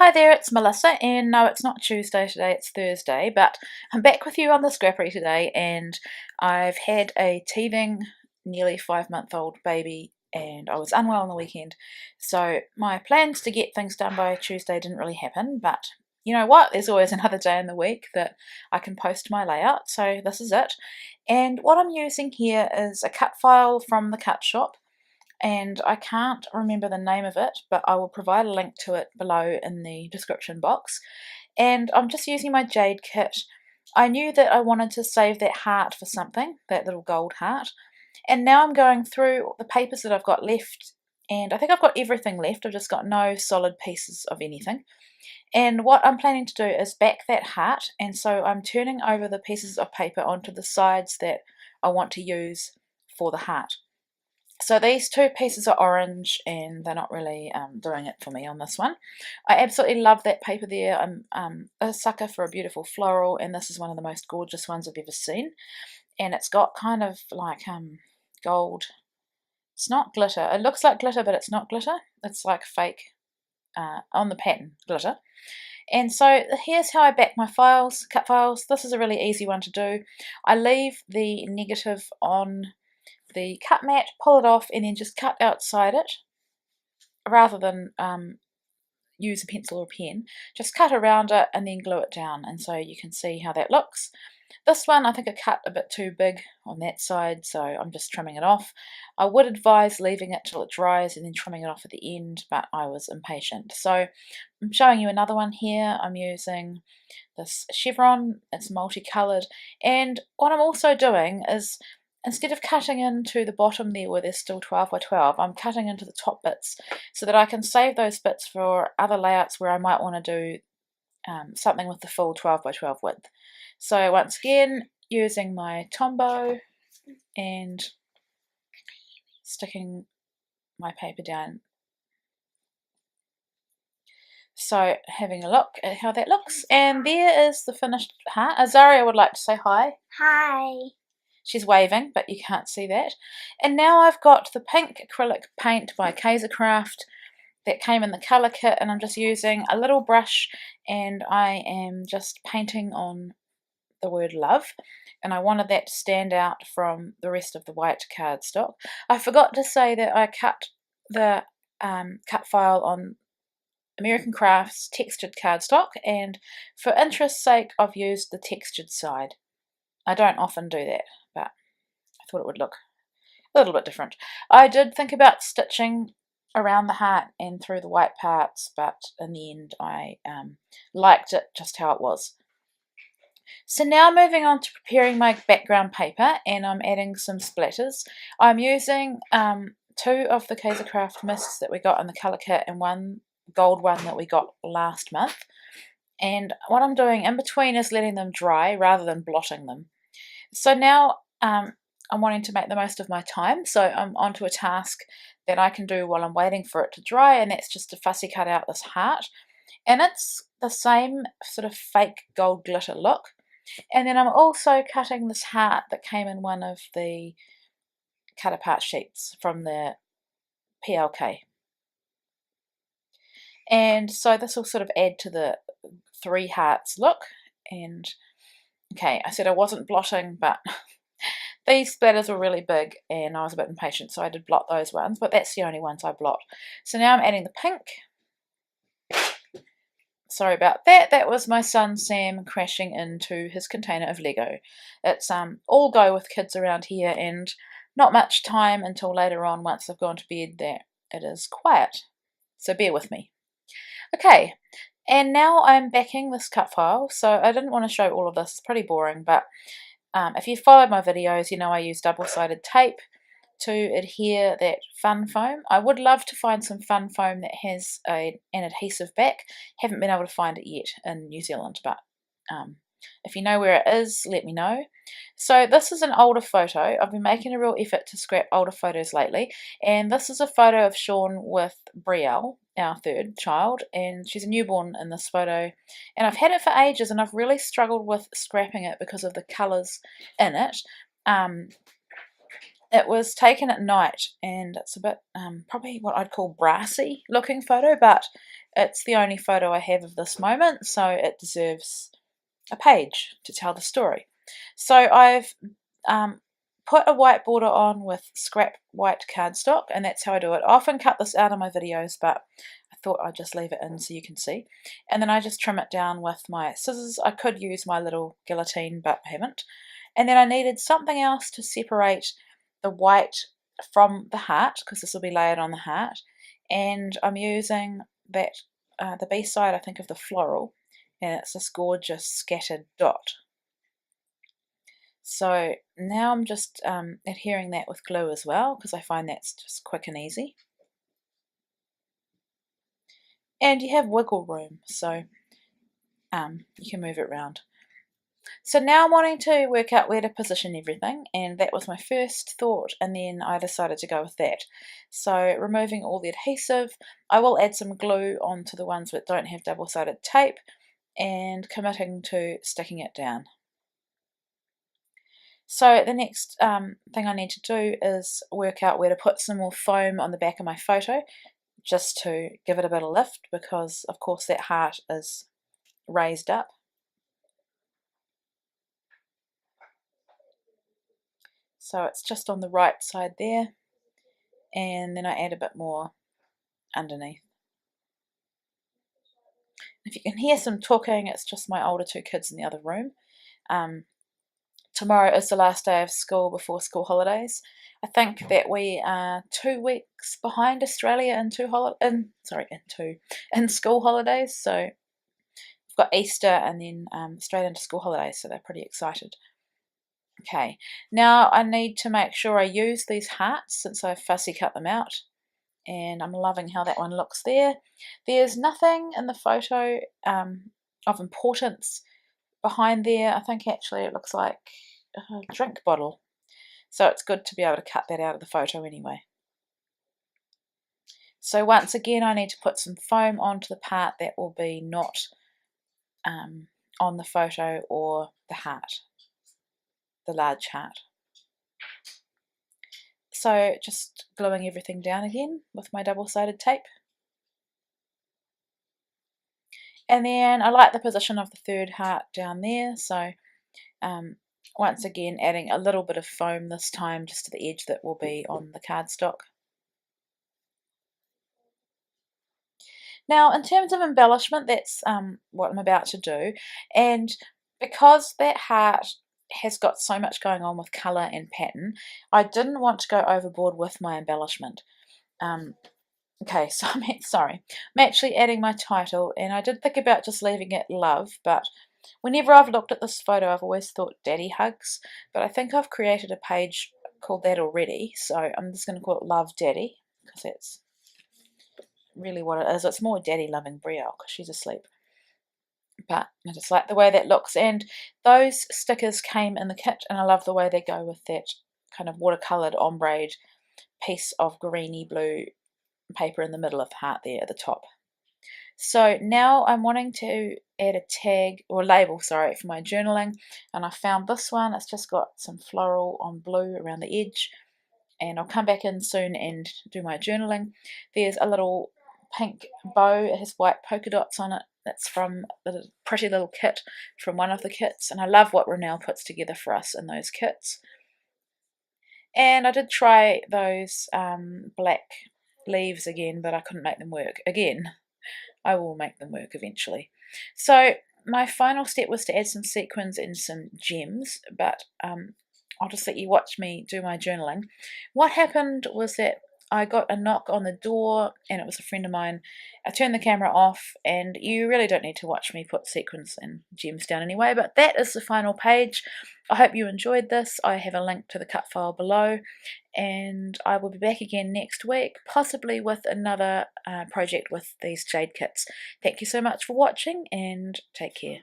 Hi there, it's Melissa, and no, it's not Tuesday today, it's Thursday, but I'm back with you on the Scrappery today, and I've had a teething, nearly 5-month-old baby, and I was unwell on the weekend, so my plans to get things done by Tuesday didn't really happen, but you know what, there's always another day in the week that I can post my layout, so this is it. And what I'm using here is a cut file from the Cut Shop, and I can't remember the name of it, but I will provide a link to it below in the description box. And I'm just using my Jade kit. I knew that I wanted to save that heart for something, that little gold heart, and now I'm going through the papers that I've got left, and I think I've got everything left. I've just got no solid pieces of anything. And what I'm planning to do is back that heart, and so I'm turning over the pieces of paper onto the sides that I want to use for the heart. So these two pieces are orange, and they're not really doing it for me on this one. I absolutely love that paper there. I'm a sucker for a beautiful floral, and this is one of the most gorgeous ones I've ever seen. And it's got kind of like gold. It's not glitter. It looks like glitter, but it's not glitter. It's like fake on the pattern glitter. And so here's how I back my files, cut files. This is a really easy one to do. I leave the negative on the cut mat, pull it off, and then just cut outside it rather than use a pencil or pen. Just cut around it and then glue it down, and so you can see how that looks. This one I think I cut a bit too big on that side, so I'm just trimming it off. I would advise leaving it till it dries and then trimming it off at the end, but I was impatient. So I'm showing you another one here. I'm using this chevron. It's multicoloured, and what I'm also doing is, instead of cutting into the bottom there where there's still 12 by 12, I'm cutting into the top bits so that I can save those bits for other layouts where I might want to do something with the full 12 by 12 width. So once again, using my Tombow and sticking my paper down. So having a look at how that looks, and there is the finished heart. Azaria would like to say hi. Hi. She's waving, but you can't see that. And now I've got the pink acrylic paint by Craft that came in the colour kit, and I'm just using a little brush, and I am just painting on the word love, and I wanted that to stand out from the rest of the white cardstock. I forgot to say that I cut the cut file on American Crafts textured cardstock, and for interest's sake I've used the textured side. I don't often do that, but I thought it would look a little bit different. I did think about stitching around the heart and through the white parts, but in the end I liked it just how it was. So now moving on to preparing my background paper, and I'm adding some splatters. I'm using two of the Craft mists that we got in the colour kit and one gold one that we got last month. And what I'm doing in between is letting them dry rather than blotting them. So now I'm wanting to make the most of my time, so I'm onto a task that I can do while I'm waiting for it to dry, and that's just to fussy cut out this heart. And it's the same sort of fake gold glitter look. And then I'm also cutting this heart that came in one of the cut apart sheets from the PLK. And so this will sort of add to the 3 hearts look. And okay, I said I wasn't blotting, but these splatters were really big and I was a bit impatient, so I did blot those ones, but that's the only ones I blot. So now I'm adding the pink. Sorry about that. That was my son Sam crashing into his container of Lego. It's all go with kids around here, and not much time until later on once they've gone to bed that it is quiet. So bear with me. Okay, and now I'm backing this cut file. So I didn't want to show all of this, it's pretty boring, but if you followed my videos, you know I use double-sided tape to adhere that fun foam. I would love to find some fun foam that has an adhesive back. Haven't been able to find it yet in New Zealand, but if you know where it is, let me know. So this is an older photo. I've been making a real effort to scrap older photos lately, and this is a photo of Sean with Brielle, our 3rd child, and she's a newborn in this photo, and I've had it for ages and I've really struggled with scrapping it because of the colours in it. It was taken at night, and it's a bit probably what I'd call brassy looking photo, but it's the only photo I have of this moment, so it deserves a page to tell the story. So I've put a white border on with scrap white cardstock, and that's how I do it. I often cut this out of my videos, but I thought I'd just leave it in so you can see. And then I just trim it down with my scissors. I could use my little guillotine, but I haven't. And then I needed something else to separate the white from the heart, because this will be layered on the heart. And I'm using that the B side, I think, of the floral, and it's this gorgeous scattered dot. So now I'm just adhering that with glue as well, because I find that's just quick and easy. And you have wiggle room, so you can move it around. So now I'm wanting to work out where to position everything, and that was my first thought, and then I decided to go with that. So removing all the adhesive, I will add some glue onto the ones that don't have double-sided tape, and committing to sticking it down. So the next thing I need to do is work out where to put some more foam on the back of my photo, just to give it a bit of lift, because of course that heart is raised up. So it's just on the right side there, and then I add a bit more underneath. If you can hear some talking, it's just my older two kids in the other room. Tomorrow is the last day of school before school holidays. I think that we are 2 weeks behind Australia in school holidays. So we've got Easter and then straight into school holidays, so they're pretty excited. Okay, now I need to make sure I use these hearts since I've fussy cut them out, and I'm loving how that one looks there. There's nothing in the photo of importance behind there. I think actually it looks like a drink bottle, so it's good to be able to cut that out of the photo anyway. So once again I need to put some foam onto the part that will be not on the photo or the heart, the large heart. So just gluing everything down again with my double-sided tape. And then I like the position of the third heart down there, so once again adding a little bit of foam this time just to the edge that will be on the cardstock. Now in terms of embellishment, that's what I'm about to do, and because that heart has got so much going on with colour and pattern, I didn't want to go overboard with my embellishment. Okay, so I'm actually adding my title, and I did think about just leaving it love, but whenever I've looked at this photo I've always thought daddy hugs, but I think I've created a page called that already, so I'm just going to call it Love Daddy, because that's really what it is. It's more daddy loving Brielle because she's asleep. But I just like the way that looks, and those stickers came in the kit, and I love the way they go with that kind of watercoloured ombre piece of greeny blue paper in the middle of the heart there at the top. So now I'm wanting to add a tag or label, sorry, for my journaling, and I found this one. It's just got some floral on blue around the edge, and I'll come back in soon and do my journaling. There's a little pink bow. It has white polka dots on it. That's from the pretty little kit from one of the kits, and I love what Renelle puts together for us in those kits. And I did try those black leaves again, but I couldn't make them work. Again, I will make them work eventually. So my final step was to add some sequins and some gems, but I'll just let you watch me do my journaling. What happened was that I got a knock on the door, and it was a friend of mine. I turned the camera off, and you really don't need to watch me put sequins and gems down anyway, but that is the final page. I hope you enjoyed this. I have a link to the cut file below, and I will be back again next week, possibly with another project with these Jade kits. Thank you so much for watching, and take care.